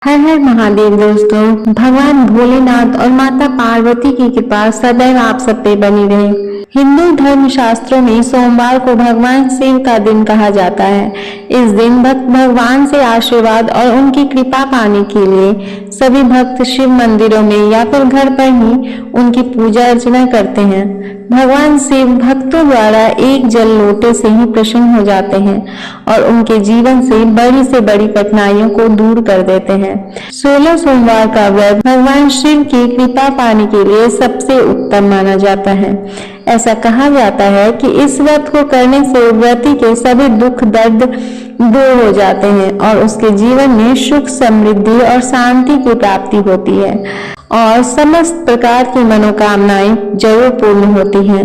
हर हर महादेव दोस्तों। भगवान भोलेनाथ और माता पार्वती की कृपा सदैव आप सब पे बनी रहे। हिंदू धर्म शास्त्रों में सोमवार को भगवान शिव का दिन कहा जाता है। इस दिन भक्त भगवान से आशीर्वाद और उनकी कृपा पाने के लिए सभी भक्त शिव मंदिरों में या फिर घर पर ही उनकी पूजा अर्चना करते हैं। भगवान शिव भक्तों द्वारा एक जल लोटे से ही प्रसन्न हो जाते हैं और उनके जीवन से बड़ी कठिनाइयों को दूर कर देते हैं। 16 सोमवार का व्रत भगवान शिव की कृपा पाने के लिए सबसे उत्तम माना जाता है। ऐसा कहा जाता है कि इस व्रत को करने से व्रती के सभी दुख दर्द दूर हो जाते हैं और उसके जीवन में सुख समृद्धि और शांति की प्राप्ति होती है और समस्त प्रकार की मनोकामनाएं जरूर पूर्ण होती हैं।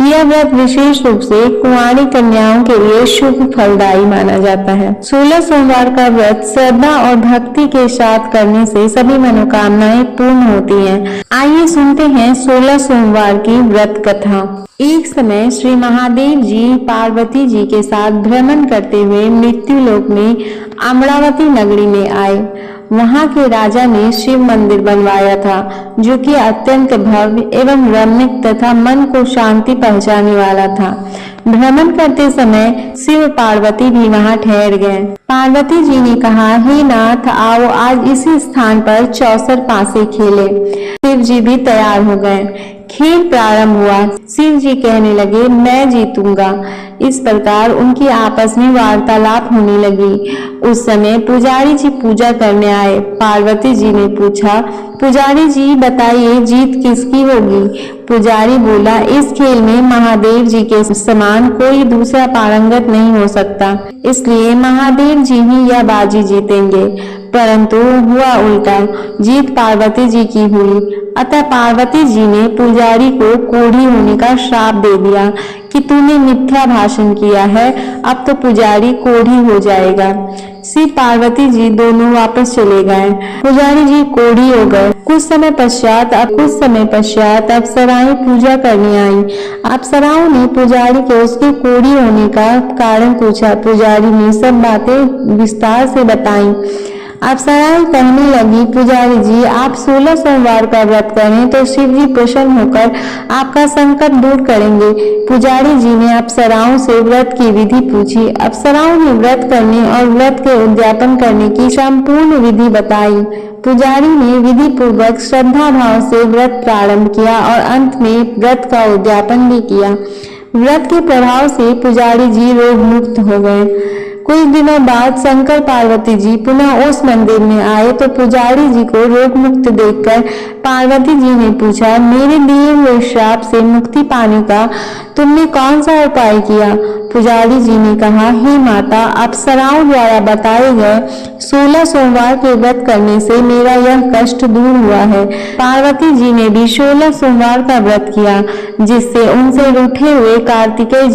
यह व्रत विशेष रूप से कुंवारी कन्याओं के लिए शुभ फलदायी माना जाता है। 16 सोमवार का व्रत श्रद्धा और भक्ति के साथ करने से सभी मनोकामनाएं पूर्ण होती हैं। आइए सुनते हैं 16 सोमवार की व्रत कथा। एक समय श्री महादेव जी पार्वती जी के साथ भ्रमण करते हुए मृत्यु लोक में अमरावती नगरी में आए। वहां के राजा ने शिव मंदिर बनवाया था जो कि अत्यंत भव्य एवं रमणीक तथा मन को शांति पहुंचाने वाला था। भ्रमण करते समय शिव पार्वती भी वहां ठहर गए। पार्वती जी ने कहा, हे नाथ, आओ आज इसी स्थान पर चौसर पासे खेले। शिव जी भी तैयार हो गए। खेल प्रारंभ हुआ। शिव जी कहने लगे, मैं जीतूंगा। इस प्रकार उनकी आपस में वार्तालाप होने लगी। उस समय पुजारी जी पूजा करने आए। पार्वती जी ने पूछा, पुजारी जी बताइए जीत किसकी होगी? पुजारी बोला, इस खेल में महादेव जी के समान कोई दूसरा पारंगत नहीं हो सकता, इसलिए महादेव जी ही यह बाजी जीतेंगे। परंतु हुआ उल्टा, जीत पार्वती जी की हुई। अतः पार्वती जी ने पुजारी को कोढ़ी होने का श्राप दे दिया कि तूने मिथ्या भाषण किया है, अब तो पुजारी कोढ़ी हो जाएगा। शिव पार्वती जी दोनों वापस चले गए। पुजारी जी कोढ़ी हो गए। कुछ समय पश्चात अप्सराएं पूजा करने आई। अप्सराओं ने पुजारी को उसके कोढ़ी होने का कारण पूछा। पुजारी ने सब बातें विस्तार से बताई। अप्सराएं कहने लगी, पुजारी जी आप 16 सोमवार का व्रत करें तो शिव जी प्रसन्न होकर आपका संकट दूर करेंगे। पुजारी जी ने अप्सराओं से व्रत की विधि पूछी। अप्सराओं ने व्रत करने और व्रत के उद्यापन करने की संपूर्ण विधि बताई। पुजारी ने विधि पूर्वक श्रद्धा भाव से व्रत प्रारंभ किया और अंत में व्रत का उद्यापन भी किया। व्रत के प्रभाव से पुजारी जी रोग मुक्त हो गए। कुछ दिनों बाद शंकर पार्वती जी पुनः उस मंदिर में आए तो पुजारी जी को रोग मुक्त देखकर पार्वती जी ने पूछा, मेरे दिए हुए श्राप से मुक्ति पाने का तुमने कौन सा उपाय किया? पुजारी जी ने कहा, हे माता, अप्सराओं द्वारा बताए गए 16 सोमवार के व्रत करने से मेरा यह कष्ट दूर हुआ है। पार्वती जी ने भी 16 सोमवार का व्रत किया, जिससे उनसे रूठे हुए कार्तिकेय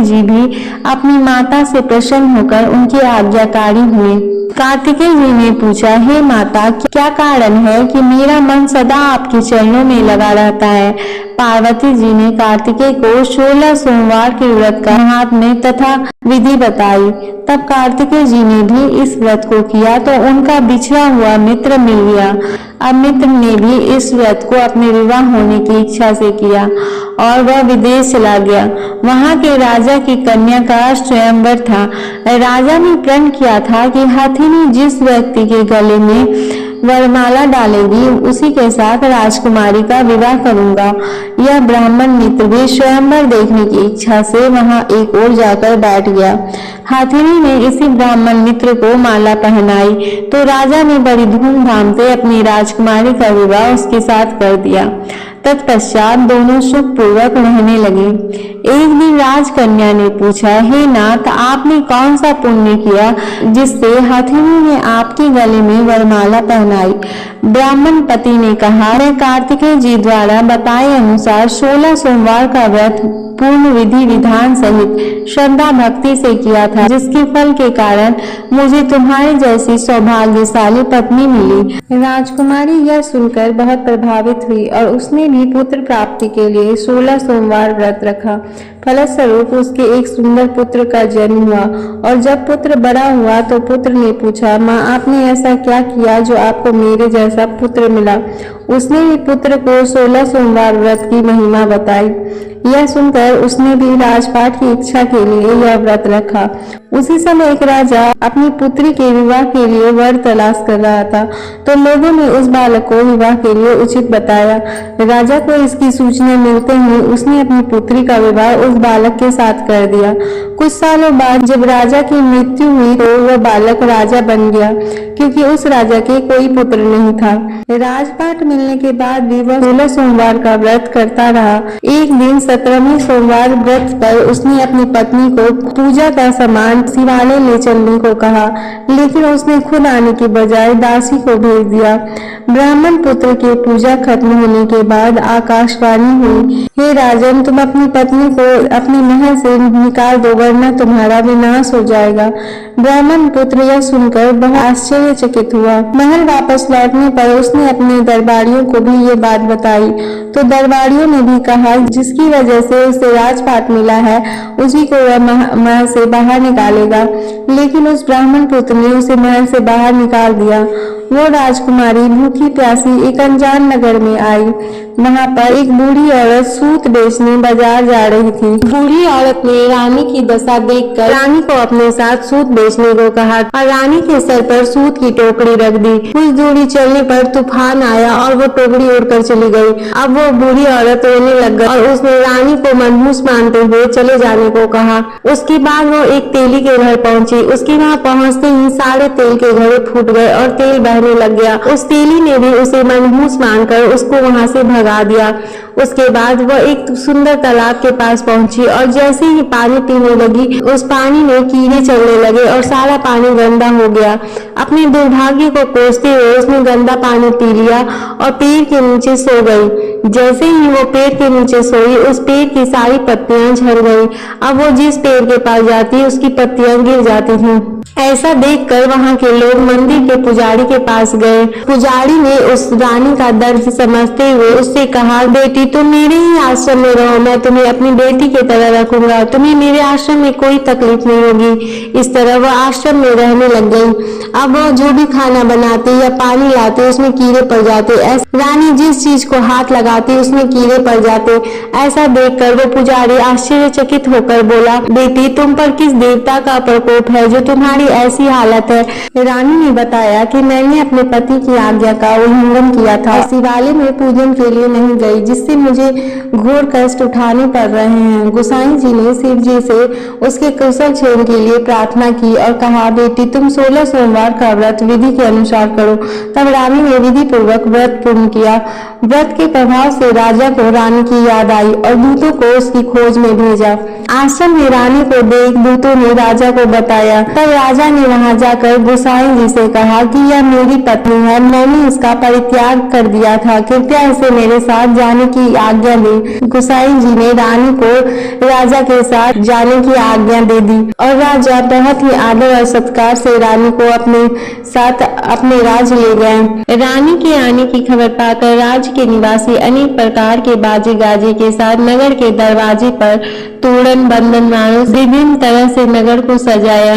जी भी अपनी माता से प्रसन्न होकर उनकी आज्ञाकारी हुए। कार्तिकेय जी ने पूछा, हे माता, क्या कारण है कि मेरा मन सदा आपके चरणों में लगा रहता है? पार्वती जी ने कार्तिकेय को 16 सोमवार के व्रत का महात्म्य तथा विधि बताई। तब कार्तिकेय जी ने भी इस व्रत को किया तो उनका बिछड़ा हुआ मित्र मिल गया। अब मित्र ने भी इस व्रत को अपने विवाह होने की इच्छा से किया और वह विदेश चला गया। वहां के राजा की कन्या का स्वयंवर था। राजा ने प्रण किया था कि हथिनी जिस व्यक्ति के गले में वरमाला डालेगी उसी के साथ राजकुमारी का विवाह करूंगा। यह ब्राह्मण मित्र भी स्वयंवर देखने की इच्छा से वहां एक ओर जाकर बैठ गया। हाथिनी ने इसी ब्राह्मण मित्र को माला पहनाई तो राजा ने बड़ी धूमधाम से अपनी राजकुमारी का विवाह उसके साथ कर दिया। तत्पश्चात दोनों सुख पूर्वक रहने लगे। एक दिन राजकन्या ने पूछा, हे नाथ, आपने कौन सा पुण्य किया जिससे हथिनी ने आपके गले में वरमाला पहनाई? ब्राह्मण पति ने कहा, मैं कार्तिकेय जी द्वारा बताए अनुसार 16 सोमवार का व्रत पूर्ण विधि विधान सहित श्रद्धा भक्ति से किया था, जिसके फल के कारण मुझे तुम्हारे जैसी सौभाग्यशाली पत्नी मिली। राजकुमारी यह सुनकर बहुत प्रभावित हुई और उसने भी पुत्र प्राप्ति के लिए 16 सोमवार व्रत रखा। फलस्वरूप उसके एक सुंदर पुत्र का जन्म हुआ और जब पुत्र बड़ा हुआ तो पुत्र ने पूछा, माँ आपने ऐसा क्या किया जो आपको मेरे जैसा पुत्र मिला। उसने भी पुत्र को 16 सोमवार व्रत की महिमा बताई। यह सुनकर उसने भी राजपाट की इच्छा के लिए यह व्रत रखा। उसी समय एक राजा अपनी पुत्री के विवाह के लिए वर तलाश कर रहा था, तो लोगों ने उस बालक को विवाह के लिए उचित बताया। राजा को इसकी सूचना मिलते ही उसने अपनी पुत्री का विवाह उस बालक के साथ कर दिया। कुछ सालों बाद जब राजा की मृत्यु हुई तो वह बालक राजा बन गया, क्योंकि उस राजा के कोई पुत्र नहीं था। राजपाट मिलने के बाद भी वह 16 सोमवार का व्रत करता रहा। एक दिन 17वें सोमवार व्रत पर उसने अपनी पत्नी को पूजा का सामान शिवालय ले चलने को कहा, लेकिन उसने खुद आने की बजाय दासी को भेज दिया। ब्राह्मण पुत्र की पूजा खत्म होने के बाद आकाशवाणी हुई, हे राजन, तुम अपनी पत्नी को अपने महल से निकाल दो वरना तुम्हारा विनाश हो जाएगा। ब्राह्मण पुत्र यह सुनकर बहुत आश्चर्यचकित हुआ। महल वापस लौटने पर उसने अपने दरबारियों को भी ये बात बताई, तो दरबारियों ने भी कहा जिसकी वजह से उसे राजपाट मिला है उसी को वह महल से बाहर निकालेगा। लेकिन उस ब्राह्मण पुत्र ने उसे महल से बाहर निकाल दिया। वो राजकुमारी भूखी प्यासी एक अनजान नगर में आई। वहाँ पर एक बूढ़ी औरत सूत बेचने बाजार जा रही थी। बूढ़ी औरत ने रानी की दशा देखकर रानी को अपने साथ सूत बेचने को कहा और रानी के सर पर सूत की टोकरी रख दी। कुछ दूरी चलने पर तूफान आया और वो टोकरी उड़कर चली गई। अब वो बूढ़ी औरत रोने लग गई और उसने रानी को मनहूस मानते हुए चले जाने को कहा। उसके बाद वो एक तेली के घर पहुंची। उसके वहाँ पहुंचते ही सारे तेल के घड़े फूट गए और तेल बहने लग गया। उस तेली ने भी उसे मनहूस मानकर उसको वहाँ से भगा दिया। उसके बाद वह एक सुंदर तालाब के पास पहुंची और जैसे ही पानी पीने लगी उस पानी में कीड़े चलने लगे और सारा पानी गंदा हो गया। अपने दुर्भाग्य को कोसते हुए उसने गंदा पानी पी लिया और पेड़ के नीचे सो गई। जैसे ही वो पेड़ के नीचे सोई उस पेड़ की सारी पत्तियां झड़ गई। अब वो जिस पेड़ के पास जाती उसकी पत्तियां गिर जाती थीं। ऐसा देखकर वहां के लोग मंदिर के पुजारी के पास गए। पुजारी ने उस रानी का दर्द समझते हुए उससे कहा, बेटी तुम मेरे ही आश्रम में रहो, मैं तुम्हें अपनी बेटी की तरह रखूंगा, तुम्हें मेरे आश्रम में कोई तकलीफ नहीं होगी। इस तरह वह आश्रम में रहने लग गई। अब वह जो भी खाना बनाते या पानी लाते उसमें कीड़े पड़ जाते। रानी जिस चीज को हाथ लगाती उसमें कीड़े पड़ जाते। ऐसा देखकर वो पुजारी आश्चर्यचकित होकर बोला, बेटी तुम पर किस देवता का प्रकोप है जो तुम्हारी ऐसी हालत है। रानी ने बताया कि मैंने अपने पति की आज्ञा का उल्लंघन किया था, शिवालय में पूजन के लिए नहीं गई, जिससे मुझे घोर कष्ट उठाने पड़ रहे हैं। गोसाई जी ने शिव जी से उसके कुशल क्षेम के लिए प्रार्थना की और कहा, बेटी तुम 16 सोमवार का व्रत विधि के अनुसार करो। तब रानी ने विधि पूर्वक व्रत पूर्ण किया। व्रत के प्रभाव से राजा को रानी की याद आई और दूतों को उसकी खोज में भेजा। आश्रम में रानी को देख दूतों ने राजा को बताया। तब राजा ने वहां जाकर गोसाई जी से कहा कि यह मेरी पत्नी है, मैंने इसका परित्याग कर दिया था, कृपया इसे मेरे साथ जाने की आज्ञा दे। गोसाई जी ने रानी को राजा के साथ जाने की आज्ञा दे दी और राजा बहुत ही आदर और सत्कार से रानी को अपने साथ अपने राज्य ले गए। रानी के आने की खबर पाकर राज्य के निवासी अनेक प्रकार के बाजे गाजे के साथ नगर के दरवाजे पर तोरण बंधन मानो विभिन्न तरह से नगर को सजाया।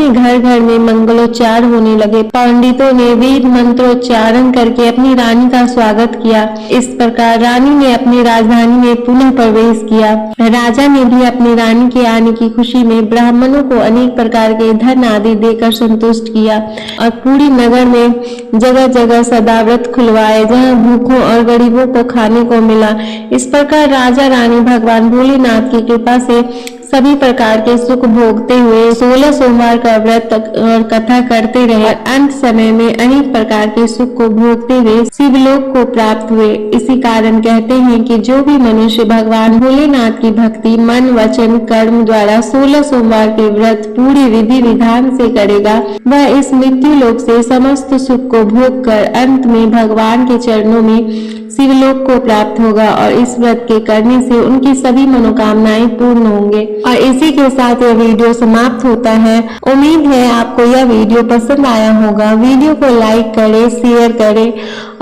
घर घर में मंगलोच्चार होने लगे। पंडितों ने वेद मंत्रोच्चारण करके अपनी रानी का स्वागत किया। इस प्रकार रानी ने अपनी राजधानी में पुनः प्रवेश किया। राजा ने भी अपनी रानी के आने की खुशी में ब्राह्मणों को अनेक प्रकार के धन आदि देकर संतुष्ट किया और पूरी नगर में जगह जगह सदाव्रत खुलवाए, जहाँ भूखों और गरीबों को खाने को मिला। इस प्रकार राजा रानी भगवान भोलेनाथ की कृपा से सभी प्रकार के सुख भोगते हुए 16 सोमवार का व्रत और कथा करते रहे। अंत समय में अनेक प्रकार के सुख को भोगते हुए शिवलोक को प्राप्त हुए। इसी कारण कहते हैं कि जो भी मनुष्य भगवान भोलेनाथ की भक्ति मन वचन कर्म द्वारा 16 सोमवार के व्रत पूरी विधि विधान से करेगा, वह इस मृत्यु लोक से समस्त सुख को भोग कर अंत में भगवान के चरणों में शिवलोक को प्राप्त होगा और इस व्रत के करने से उनकी सभी मनोकामनाएं पूर्ण होंगे। और इसी के साथ यह वीडियो समाप्त होता है। उम्मीद है आपको यह वीडियो पसंद आया होगा। वीडियो को लाइक करें, शेयर करें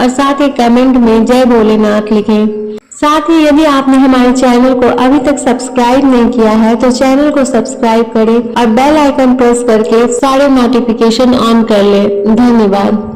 और साथ ही कमेंट में जय भोलेनाथ लिखें। साथ ही यदि आपने हमारे चैनल को अभी तक सब्सक्राइब नहीं किया है तो चैनल को सब्सक्राइब करें और बेल आइकन प्रेस करके सारे नोटिफिकेशन ऑन कर लें। धन्यवाद।